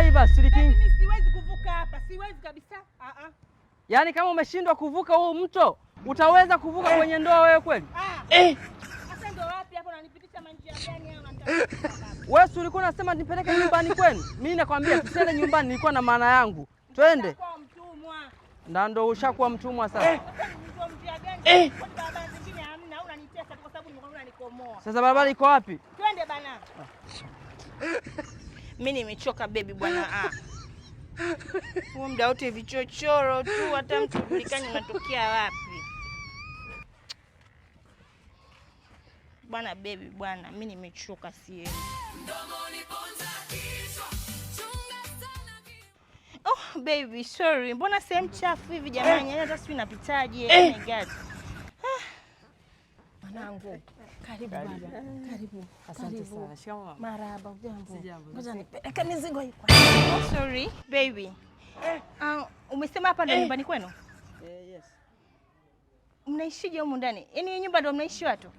Subiri basi Likingi. Mimi siwezi kuvuka hapa, siwezi kabisa. Yaani kama umeshindwa kuvuka huu mto, utaweza kuvuka kwenye ndoa wewe kweli? Sasa ndio wapi hapo unanipitisha manjia gani hao Wewe si ulikuwa unasema nipeleke nyumbani kwenu? Mimi nakwambia tusiende nyumbani, nilikuwa na maana yangu. Twende. Kwa mtumwa. Ndio ushakuwa mtumwa sasa. Sasa barabara iko wapi? Twende bana. Mimi nimechoka baby bwana. Huo muda wote vichochoro tu, hata mtu julikani unatokea wapi. Bwana baby bwana, mimi nimechoka siendi. Oh baby sorry. Mbona sehemu chafu hivi jamani? Hata sijui napitaje. Oh my god. Mwanangu, karibu baba. Karibu. Asante sana. Shikamoo. Marahaba, ujambo? Sijambo. Ngoja nipeleke mizigo hii. Oh sorry baby. Umesema hapa ndo nyumbani kwenu? Yes. Mnaishije humu ndani? Yaani nyumba ndo mnaishi watu?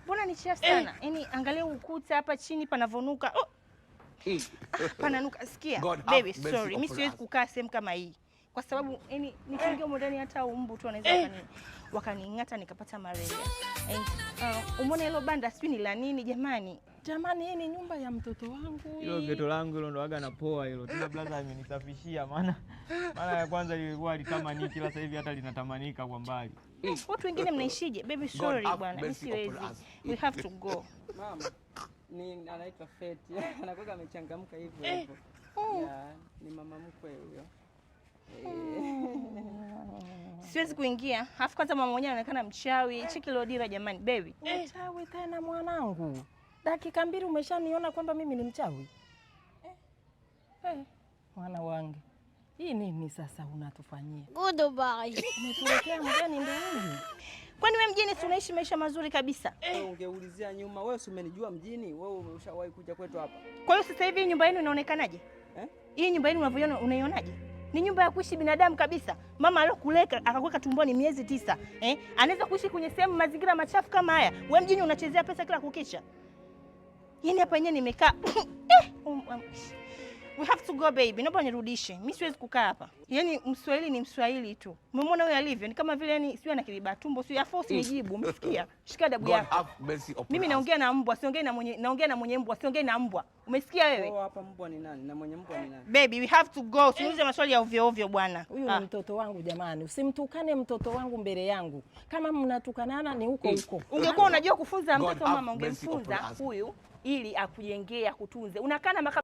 Mbona ni chafu sana? Yaani angalia ukuta hapa chini panavonuka. Pananuka. Sikia baby sorry. Mimi siwezi kukaa sehemu kama hii. Kwa sababu yaani nikiingia humu ndani hata umbu tu anaweza wakaning'ata nikapata malaria. Umeona hilo banda sijui ni la nini jamani? Jamani hii ni nyumba ya mtoto wangu. Hilo geto langu hilo ndo waga na poa hilo. Tuna blaza amenisafishia maana ya kwanza lilikuwa litamaniki, ila sasa hivi hata linatamanika kwa mbali. Watu wengine mnaishije? Baby sorry bwana, mimi siwezi. We have to go. Mama, ni anaitwa Feti. Anakuwa amechangamka hivyo hivyo. Ni mama mkwe huyo. Siwezi kuingia. Alafu kwanza mama mwenyewe anaonekana mchawi. Cheki lodira jamani baby. Mchawi tena mwanangu. Dakika mbili umeshaniona kwamba mimi ni mchawi. Mwana wangu. Hii nini sasa unatufanyia? Goodbye. Umetuletea mgeni ndio huyu. Kwani wewe mjini si unaishi maisha mazuri kabisa? Ungeulizia nyuma, wewe si umenijua mjini? Wewe umeshawahi kuja kwetu hapa? Kwa hiyo sasa hivi nyumba yenu inaonekanaje? Hii nyumba yenu unavyoiona unaionaje? Ni nyumba ya kuishi binadamu kabisa. Mama alokuleka akakuweka tumboni miezi 9. Anaweza kuishi kwenye sehemu mazingira machafu kama haya. Wewe mjini unachezea pesa kila kukicha. Yaani hapa yenyewe nimekaa. We have to go baby. Naomba nirudishe. Mimi siwezi kukaa hapa. Yaani Mswahili ni Mswahili tu. Umemwona huyo alivyo? Ni kama vile yani sio ana kiliba tumbo, sio afosi nijibu. Umesikia? Shika adabu yako. Mimi naongea na mbwa, siongei na mwenye mbwa, siongei na mbwa. Umesikia wewe? Oh, hapa mbwa ni nani na mwenye mbwa ni nani? Baby, we have to go. Usiulize maswali ya ovyo ovyo bwana. Huyu ni mtoto wangu jamani. Usimtukane mtoto wangu mbele yangu. Kama mnatukanana ni huko huko. Ungekuwa unajua kufunza mtoto mama, ungemfunza huyu ili akujengee, akutunze. Unakaa na